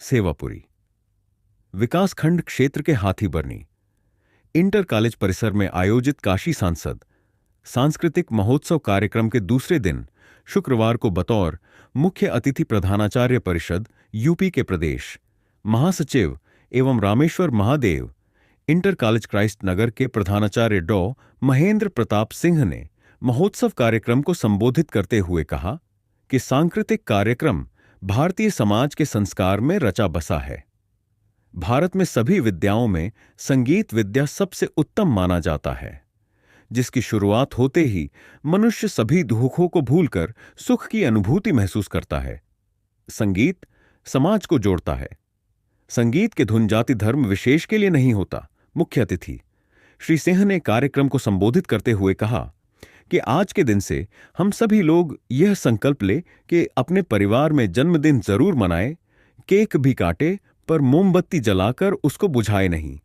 सेवापुरी। विकासखंड क्षेत्र के हाथीबरनी इंटर कॉलेज परिसर में आयोजित काशी सांसद सांस्कृतिक महोत्सव कार्यक्रम के दूसरे दिन शुक्रवार को बतौर मुख्य अतिथि प्रधानाचार्य परिषद यूपी के प्रदेश महासचिव एवं रामेश्वर महादेव इंटर कॉलेज क्राइस्ट नगर के प्रधानाचार्य डॉ महेंद्र प्रताप सिंह ने महोत्सव कार्यक्रम को संबोधित करते हुए कहा कि सांस्कृतिक कार्यक्रम भारतीय समाज के संस्कार में रचा बसा है। भारत में सभी विद्याओं में संगीत विद्या सबसे उत्तम माना जाता है, जिसकी शुरुआत होते ही मनुष्य सभी दुखों को भूलकर सुख की अनुभूति महसूस करता है। संगीत समाज को जोड़ता है। संगीत के धुन जाति धर्म विशेष के लिए नहीं होता। मुख्य अतिथि श्री सिंह ने कार्यक्रम को संबोधित करते हुए कहा कि आज के दिन से हम सभी लोग यह संकल्प ले कि अपने परिवार में जन्मदिन जरूर मनाएं, केक भी काटे पर मोमबत्ती जलाकर उसको बुझाए नहीं,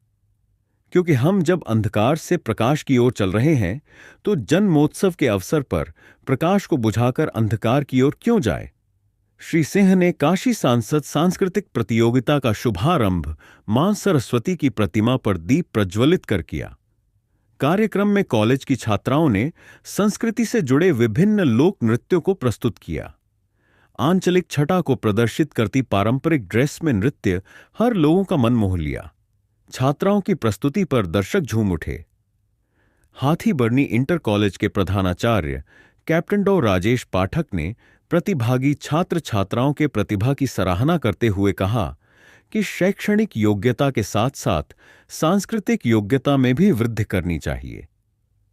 क्योंकि हम जब अंधकार से प्रकाश की ओर चल रहे हैं तो जन्मोत्सव के अवसर पर प्रकाश को बुझाकर अंधकार की ओर क्यों जाए। श्री सिंह ने काशी सांसद सांस्कृतिक प्रतियोगिता का शुभारंभ मां सरस्वती की प्रतिमा पर दीप प्रज्वलित कर किया। कार्यक्रम में कॉलेज की छात्राओं ने संस्कृति से जुड़े विभिन्न लोक नृत्यों को प्रस्तुत किया। आंचलिक छटा को प्रदर्शित करती पारंपरिक ड्रेस में नृत्य हर लोगों का मन मोह लिया। छात्राओं की प्रस्तुति पर दर्शक झूम उठे। हाथीबरनी इंटर कॉलेज के प्रधानाचार्य कैप्टन डॉ राजेश पाठक ने प्रतिभागी छात्र छात्राओं के प्रतिभा की सराहना करते हुए कहा कि शैक्षणिक योग्यता के साथ साथ सांस्कृतिक योग्यता में भी वृद्धि करनी चाहिए।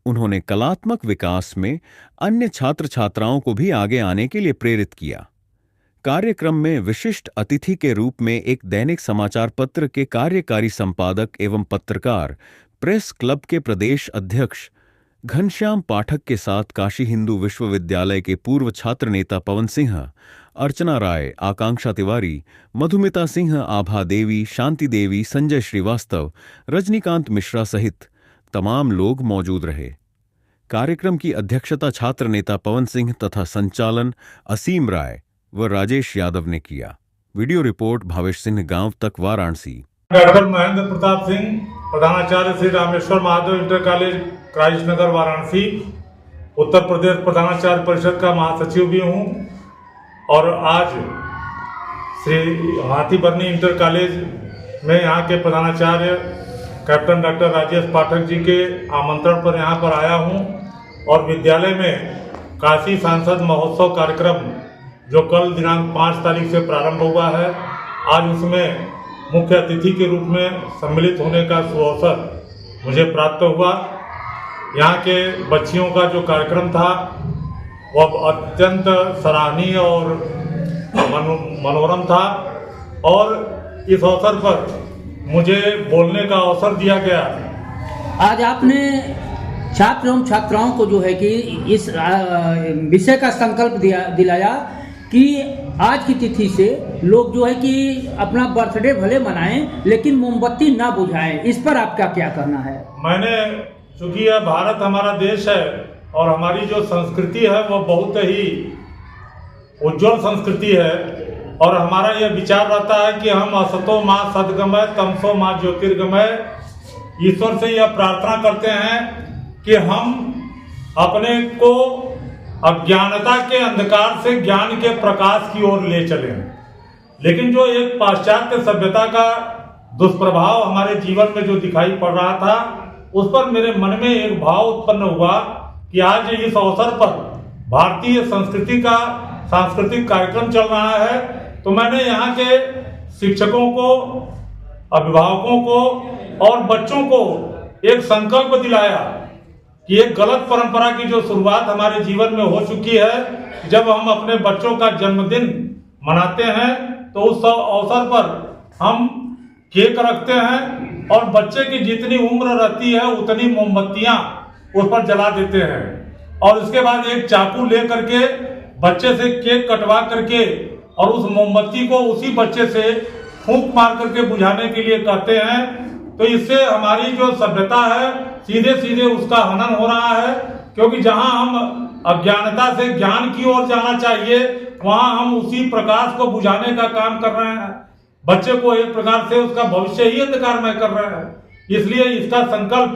उन्होंने कलात्मक विकास में अन्य छात्र छात्राओं को भी आगे आने के लिए प्रेरित किया। कार्यक्रम में विशिष्ट अतिथि के रूप में एक दैनिक समाचार पत्र के कार्यकारी संपादक एवं पत्रकार प्रेस क्लब के प्रदेश अध्यक्ष घनश्याम पाठक के साथ काशी हिंदू विश्वविद्यालय के पूर्व छात्र नेता पवन सिंह, अर्चना राय, आकांक्षा तिवारी, मधुमिता सिंह, आभा देवी, शांति देवी, संजय श्रीवास्तव, रजनीकांत मिश्रा सहित तमाम लोग मौजूद रहे। कार्यक्रम की अध्यक्षता छात्र नेता पवन सिंह तथा संचालन असीम राय व राजेश यादव ने किया। वीडियो रिपोर्ट भावेश सिंह, गांव तक, वाराणसी। डॉक्टर महेंद्र प्रताप सिंह, प्रधानाचार्य श्री रामेश्वर महादेव इंटर कॉलेज क्राइस्ट नगर वाराणसी, उत्तर प्रदेश प्रधानाचार्य परिषद का महासचिव भी हूँ और आज श्री हाथीबरनी इंटर कॉलेज में यहाँ के प्रधानाचार्य कैप्टन डॉक्टर राजेश पाठक जी के आमंत्रण पर यहाँ पर आया हूँ और विद्यालय में काशी सांसद महोत्सव कार्यक्रम जो कल दिनांक 5 तारीख से प्रारंभ हुआ है, आज उसमें मुख्य अतिथि के रूप में सम्मिलित होने का सुअवसर मुझे प्राप्त हुआ। यहाँ के बच्चियों का जो कार्यक्रम था वह अत्यंत सराहनीय और मनोरम था और इस अवसर पर मुझे बोलने का अवसर दिया गया। आज आपने छात्र एवं छात्राओं को जो है कि इस विषय का संकल्प दिलाया कि आज की तिथि से लोग जो है कि अपना बर्थडे भले मनाएं लेकिन मोमबत्ती ना बुझाएं। इस पर आपका क्या कहना है? मैंने, चूंकि यह भारत हमारा देश है और हमारी जो संस्कृति है वो बहुत ही उज्जवल संस्कृति है और हमारा यह विचार रहता है कि हम असतो मां सद्गमय तमसो मां ज्योतिर्गमय, ईश्वर से यह प्रार्थना करते हैं कि हम अपने को अज्ञानता के अंधकार से ज्ञान के प्रकाश की ओर ले चलें। लेकिन जो एक पाश्चात्य सभ्यता का दुष्प्रभाव हमारे जीवन में जो दिखाई पड़ रहा था, उस पर मेरे मन में एक भाव उत्पन्न हुआ कि आज इस अवसर पर भारतीय संस्कृति का सांस्कृतिक कार्यक्रम चल रहा है, तो मैंने यहाँ के शिक्षकों को, अभिभावकों को और बच्चों को एक संकल्प दिलाया कि एक गलत परंपरा की जो शुरुआत हमारे जीवन में हो चुकी है, जब हम अपने बच्चों का जन्मदिन मनाते हैं तो उस अवसर पर हम केक रखते हैं और बच्चे की जितनी उम्र रहती है उतनी मोमबत्तियां उस पर जला देते हैं और उसके बाद एक चाकू ले करके बच्चे से केक कटवा करके और उस मोमबत्ती को उसी बच्चे से फूंक मार करके बुझाने के लिए कहते हैं। तो इससे हमारी जो सभ्यता है सीधे सीधे उसका हनन हो रहा है, क्योंकि जहां हम अज्ञानता से ज्ञान की ओर जाना चाहिए वहां हम उसी प्रकाश को बुझाने का काम कर रहे हैं। बच्चे को एक प्रकार से उसका भविष्य ही अंधकारमय कर रहे हैं। इसलिए इसका संकल्प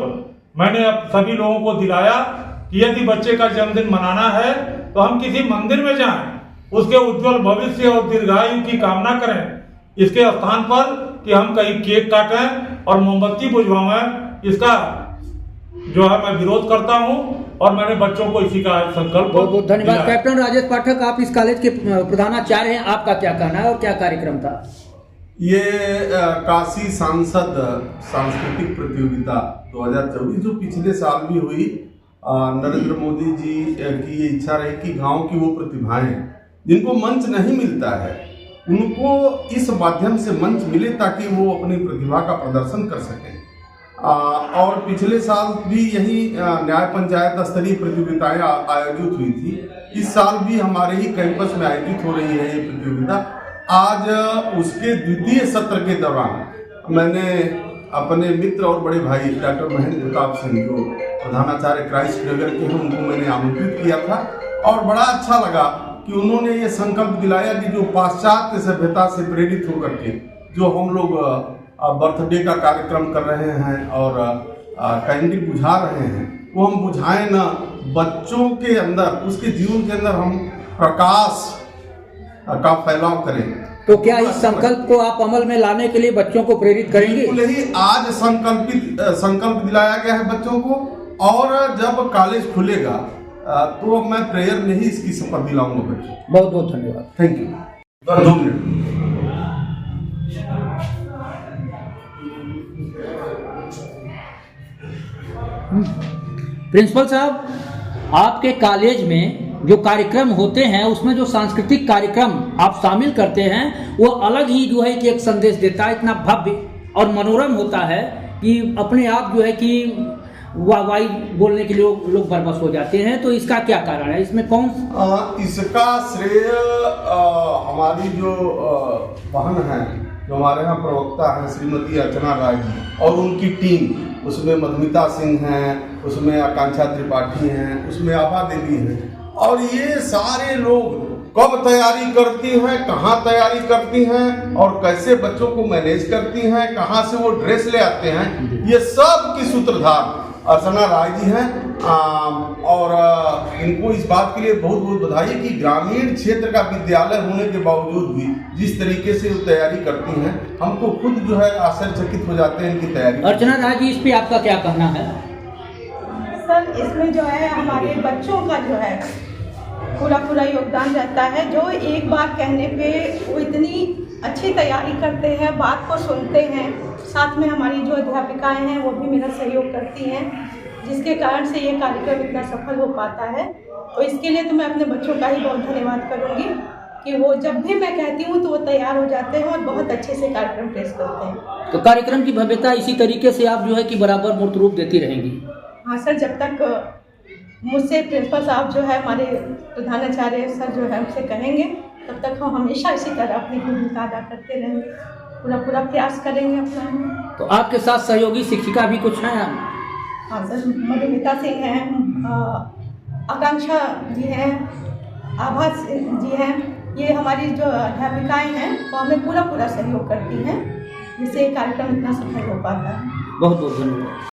मैंने अब सभी लोगों को दिलाया कि यदि बच्चे का जन्मदिन मनाना है तो हम किसी मंदिर में जाएं, उसके उज्जवल भविष्य और दीर्घायु की कामना करें। इसके स्थान पर कि हम कहीं केक काटें और मोमबत्ती बुझवाएं, इसका जो है मैं विरोध करता हूं और मैंने बच्चों को इसी का संकल्प बहुत बहुत धन्यवाद। दिलाया। कैप्टन राजेश पाठक, आप इस कॉलेज के प्रधानाचार्य हैं, आपका क्या कहना है और क्या कार्यक्रम था? ये काशी सांसद सांस्कृतिक प्रतियोगिता 2024 जो पिछले साल भी हुई, नरेंद्र मोदी जी की ये इच्छा रही कि गांव की वो प्रतिभाएं जिनको मंच नहीं मिलता है उनको इस माध्यम से मंच मिले ताकि वो अपनी प्रतिभा का प्रदर्शन कर सकें। और पिछले साल भी यही न्याय पंचायत स्तरीय प्रतियोगिताएं आयोजित हुई थी। इस साल भी हमारे ही कैंपस में आयोजित हो रही है ये प्रतियोगिता। आज उसके द्वितीय सत्र के दौरान मैंने अपने मित्र और बड़े भाई डॉक्टर महेंद्र प्रताप सिंह जो प्रधानाचार्य क्राइस्ट नगर के हैं उनको मैंने आमंत्रित किया था और बड़ा अच्छा लगा कि उन्होंने ये संकल्प दिलाया कि जो पाश्चात्य सभ्यता से प्रेरित होकर के जो हम लोग बर्थडे का कार्यक्रम कर रहे हैं और कैंडल बुझा रहे हैं वो हम बुझाएं ना, बच्चों के अंदर उसके जीवन के अंदर हम प्रकाश का फैलाव करें। तो क्या इस संकल्प को आप अमल में लाने के लिए बच्चों को प्रेरित करेंगे? बिल्कुल ही आज संकल्प दिलाया गया है बच्चों को और जब कॉलेज खुलेगा तो मैं प्रेयर में ही इसकी शपथ दिलाऊंगा बच्चों। बहुत बहुत धन्यवाद। Thank you. 2 मिनट। प्रिंसिपल साहब, आपके कॉलेज में जो कार्यक्रम होते हैं उसमें जो सांस्कृतिक कार्यक्रम आप शामिल करते हैं वो अलग ही जो है कि एक संदेश देता है, इतना भव्य और मनोरम होता है कि अपने आप जो है कि वाहवाही बोलने के लिए लोग बरबस हो जाते हैं। तो इसका क्या कारण है? इसमें कौन इसका श्रेय हमारी जो बहन है, जो हमारे यहाँ प्रवक्ता हैं श्रीमती अर्चना राय जी और उनकी टीम, उसमें मधुमिता सिंह हैं, उसमें आकांक्षा त्रिपाठी हैं, उसमें आभा देवी हैं और ये सारे लोग कब तैयारी करती हैं, कहाँ तैयारी करती हैं और कैसे बच्चों को मैनेज करती हैं, कहाँ से वो ड्रेस ले आते हैं, ये सब की सूत्रधार अर्चना राय जी हैं। और इनको इस बात के लिए बहुत बहुत बधाई कि ग्रामीण क्षेत्र का विद्यालय होने के बावजूद भी जिस तरीके से वो तैयारी करती हैं, हमको खुद जो है आश्चर्यचकित हो जाते हैं इनकी तैयारी। अर्चना राय जी, इस पे आपका क्या कहना है? सर, इसमें जो है हमारे बच्चों का जो है पूरा योगदान रहता है। जो एक बार कहने पे वो इतनी अच्छी तैयारी करते हैं, बात को सुनते हैं। साथ में हमारी जो अध्यापिकाएं हैं वो भी मेरा सहयोग करती हैं, जिसके कारण से ये कार्यक्रम इतना सफल हो पाता है। तो इसके लिए तो मैं अपने बच्चों का ही बहुत धन्यवाद करूँगी कि वो जब भी मैं कहती हूँ तो वो तैयार हो जाते हैं और बहुत अच्छे से कार्यक्रम पेश करते हैं। तो कार्यक्रम की भव्यता इसी तरीके से आप जो है कि बराबर मूर्त रूप देती रहेंगी? हाँ सर, जब तक मुझसे प्रिंसिपल साहब जो है हमारे प्रधानाचार्य सर जो है हमसे कहेंगे तब तक हम हमेशा इसी तरह अपनी भूमिका अदा करते रहेंगे, पूरा प्रयास करेंगे अपना। तो आपके साथ सहयोगी शिक्षिका भी कुछ हैं? हाँ सर, मधुमिता सिंह हैं, आकांक्षा जी हैं, आभा जी हैं, ये हमारी जो अध्यापिकाएं हैं वो हमें पूरा सहयोग करती हैं, जिससे कार्यक्रम इतना सफल हो पाता है। बहुत बहुत धन्यवाद।